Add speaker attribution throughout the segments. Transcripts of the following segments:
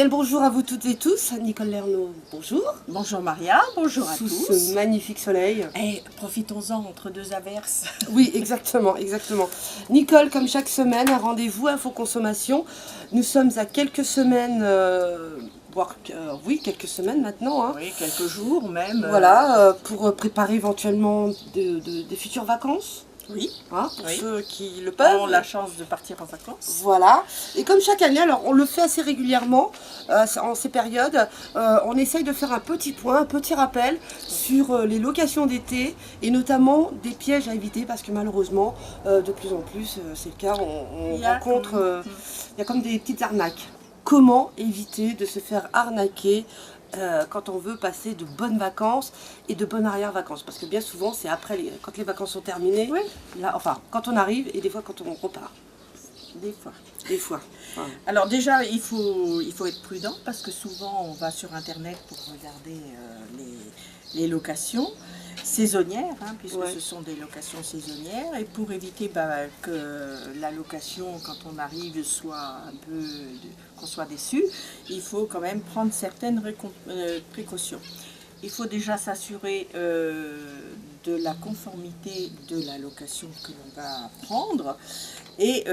Speaker 1: Bien le bonjour à vous toutes et tous. Nicole Lernaud, bonjour.
Speaker 2: Bonjour Maria, bonjour à
Speaker 1: Sous
Speaker 2: tous.
Speaker 1: ce magnifique soleil.
Speaker 2: Et profitons-en entre deux averses.
Speaker 1: Oui, exactement, exactement. Nicole, comme chaque semaine, un rendez-vous Info Consommation. Nous sommes à quelques semaines, oui, quelques semaines maintenant. Hein.
Speaker 2: Oui, quelques jours même.
Speaker 1: Voilà, pour préparer éventuellement des futures vacances.
Speaker 2: Oui,
Speaker 1: Hein, pour
Speaker 2: oui.
Speaker 1: ceux qui le peuvent.
Speaker 2: Ont la chance de partir en vacances.
Speaker 1: Voilà, et comme chaque année, alors on le fait assez régulièrement en ces périodes, on essaye de faire un petit point, un petit rappel sur les locations d'été et notamment des pièges à éviter parce que malheureusement, de plus en plus, c'est le cas, on rencontre, il y a comme des petites arnaques. Comment éviter de se faire arnaquer quand on veut passer de bonnes vacances et de bonnes arrière-vacances. Parce que bien souvent, c'est après, quand les vacances sont terminées,
Speaker 2: Oui.
Speaker 1: là, enfin, quand on arrive et des fois quand on repart.
Speaker 2: Des fois.
Speaker 1: Des fois. Enfin,
Speaker 2: Alors déjà, il faut être prudent parce que souvent on va sur Internet pour regarder les locations saisonnières, hein, puisque
Speaker 1: Ouais.
Speaker 2: ce sont des locations saisonnières. Et pour éviter que la location, quand on arrive, soit qu'on soit déçu, il faut quand même prendre certaines précautions. Il faut déjà s'assurer de la conformité de la location que l'on va prendre et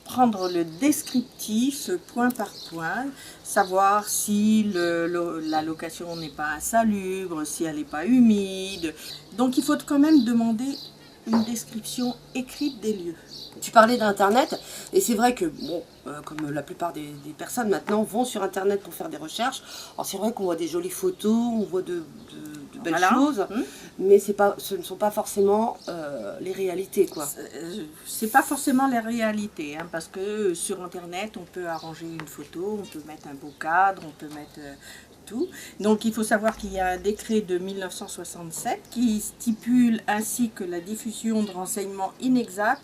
Speaker 2: prendre le descriptif point par point, savoir si la location n'est pas insalubre, si elle n'est pas humide. Donc il faut quand même demander une description écrite des lieux.
Speaker 1: tu parlais d'Internet, et c'est vrai que, bon, comme la plupart des personnes maintenant vont sur Internet pour faire des recherches, alors c'est vrai qu'on voit des jolies photos, on voit de belles
Speaker 2: Voilà.
Speaker 1: choses, mais ce ne sont pas forcément les réalités, quoi.
Speaker 2: C'est pas forcément la réalité, hein, parce que sur Internet, on peut arranger une photo, on peut mettre un beau cadre, on peut mettre tout. Donc il faut savoir qu'il y a un décret de 1967 qui stipule ainsi que la diffusion de renseignements inexacts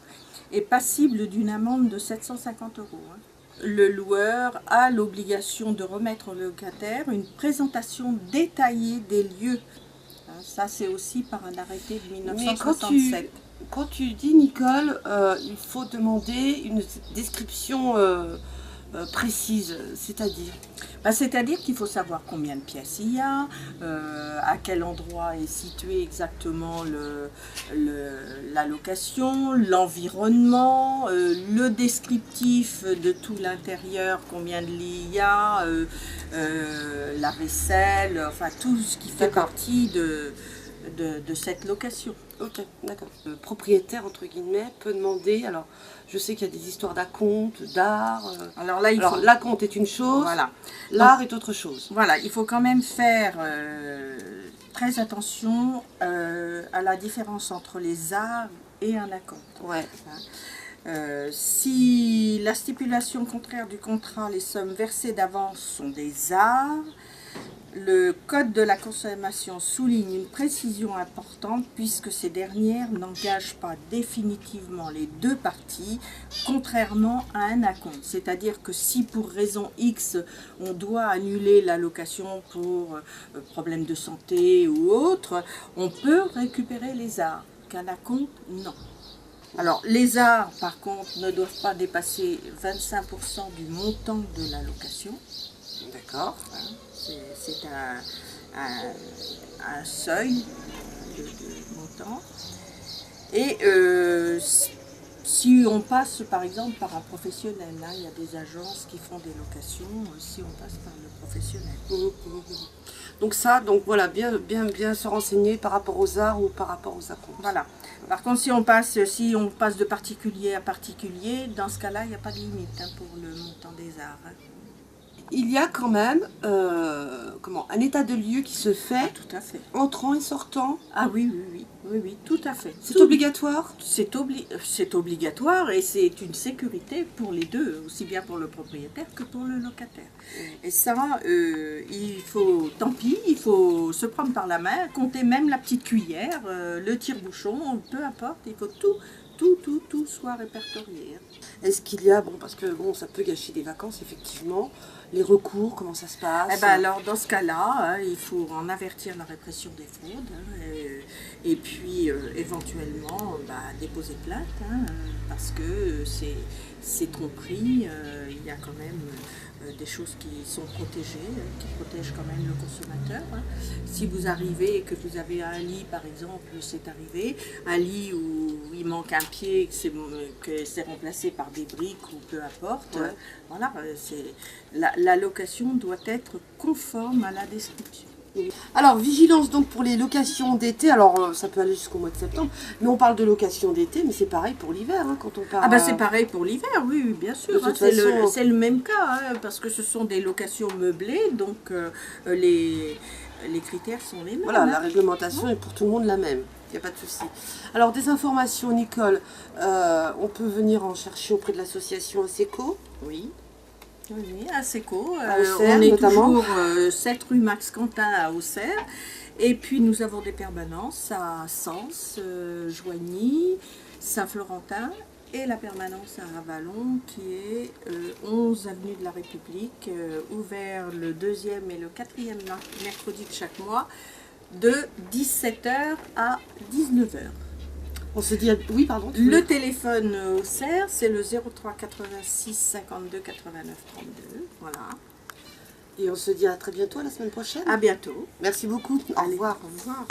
Speaker 2: est passible d'une amende de 750 €. Hein. Le loueur a l'obligation de remettre au locataire une présentation détaillée des lieux. Hein, ça, c'est aussi par un arrêté de 1967.
Speaker 1: Mais quand tu dis, Nicole, il faut demander une description précise, c'est-à-dire
Speaker 2: C'est-à-dire qu'il faut savoir combien de pièces il y a, à quel endroit est situé exactement la location, l'environnement, le descriptif de tout l'intérieur, combien de lits il y a, la vaisselle, enfin tout ce qui fait partie de cette location.
Speaker 1: Ok, d'accord. Le propriétaire, entre guillemets, peut demander, alors je sais qu'il y a des histoires d'acompte, d'art.
Speaker 2: Alors là,
Speaker 1: l'acompte est une chose,
Speaker 2: voilà.
Speaker 1: l'art est autre chose.
Speaker 2: Voilà, il faut quand même faire très attention à la différence entre les arts et un acompte.
Speaker 1: Ouais.
Speaker 2: Si la stipulation contraire du contrat, les sommes versées d'avance sont des arts, le Code de la consommation souligne une précision importante puisque ces dernières n'engagent pas définitivement les deux parties, contrairement à un acompte. C'est-à-dire que si pour raison X, on doit annuler la location pour problème de santé ou autre, on peut récupérer les arts. Qu'un acompte, non. Alors, les arts, par contre, ne doivent pas dépasser 25% du montant de la location.
Speaker 1: D'accord.
Speaker 2: C'est un seuil de montant. Et si on passe par exemple par un professionnel, hein, il y a des agences qui font des locations, si on passe par le professionnel.
Speaker 1: Donc ça, donc voilà, bien se renseigner par rapport aux arts ou par rapport aux acomptes.
Speaker 2: Voilà. Par contre, si on passe de particulier à particulier, dans ce cas-là, il n'y a pas de limite hein, pour le montant des arts. Hein.
Speaker 1: Il y a quand même un état de lieu qui se fait,
Speaker 2: Tout à fait.
Speaker 1: entrant et sortant.
Speaker 2: Ah oui, tout à fait.
Speaker 1: C'est obligatoire?
Speaker 2: C'est obligatoire et c'est une sécurité pour les deux, aussi bien pour le propriétaire que pour le locataire. Et ça, il faut se prendre par la main, compter même la petite cuillère, le tire-bouchon, peu importe, il faut tout soit répertorié.
Speaker 1: Est-ce qu'il y a, parce que ça peut gâcher des vacances, effectivement, les recours, comment ça se passe?
Speaker 2: Alors dans ce cas-là, il faut en avertir la répression des fraudes et puis éventuellement déposer plainte parce que c'est tromperie, il y a quand même des choses qui sont protégées, qui protègent quand même le consommateur. Hein. Si vous arrivez et que vous avez un lit, par exemple, c'est arrivé, un lit où il manque un pied, que c'est remplacé par des briques ou peu importe,
Speaker 1: Ouais.
Speaker 2: voilà, la location doit être conforme à la description.
Speaker 1: Alors, vigilance donc pour les locations d'été. Alors, ça peut aller jusqu'au mois de septembre. Mais on parle de location d'été, mais c'est pareil pour l'hiver, hein, quand on part.
Speaker 2: Ah bah c'est pareil pour l'hiver, oui, oui, bien sûr.
Speaker 1: De toute
Speaker 2: C'est
Speaker 1: façon-
Speaker 2: le même cas, hein, parce que ce sont des locations meublées, donc les critères sont les mêmes.
Speaker 1: Voilà,
Speaker 2: hein.
Speaker 1: la réglementation est pour tout le monde la même. Il n'y a pas de souci. Alors, des informations, Nicole. On peut venir en chercher auprès de l'association ASECO.
Speaker 2: Oui. Oui, à Seco.
Speaker 1: À Auxerre,
Speaker 2: On est
Speaker 1: notamment.
Speaker 2: toujours 7 rue Max Quentin à Auxerre. Et puis nous avons des permanences à Sens, Joigny, Saint-Florentin et la permanence à Avalon qui est 11 avenue de la République, ouvert le 2e et le 4e mercredi de chaque mois de 17 h à 19 h.
Speaker 1: On se dit. Oui, pardon. tu
Speaker 2: Le
Speaker 1: voulais-
Speaker 2: téléphone au CER, c'est le 03 86 52 89 32. Voilà.
Speaker 1: Et on se dit à très bientôt, la semaine prochaine.
Speaker 2: À bientôt.
Speaker 1: Merci beaucoup. Au
Speaker 2: Allez,
Speaker 1: revoir.
Speaker 2: Au revoir.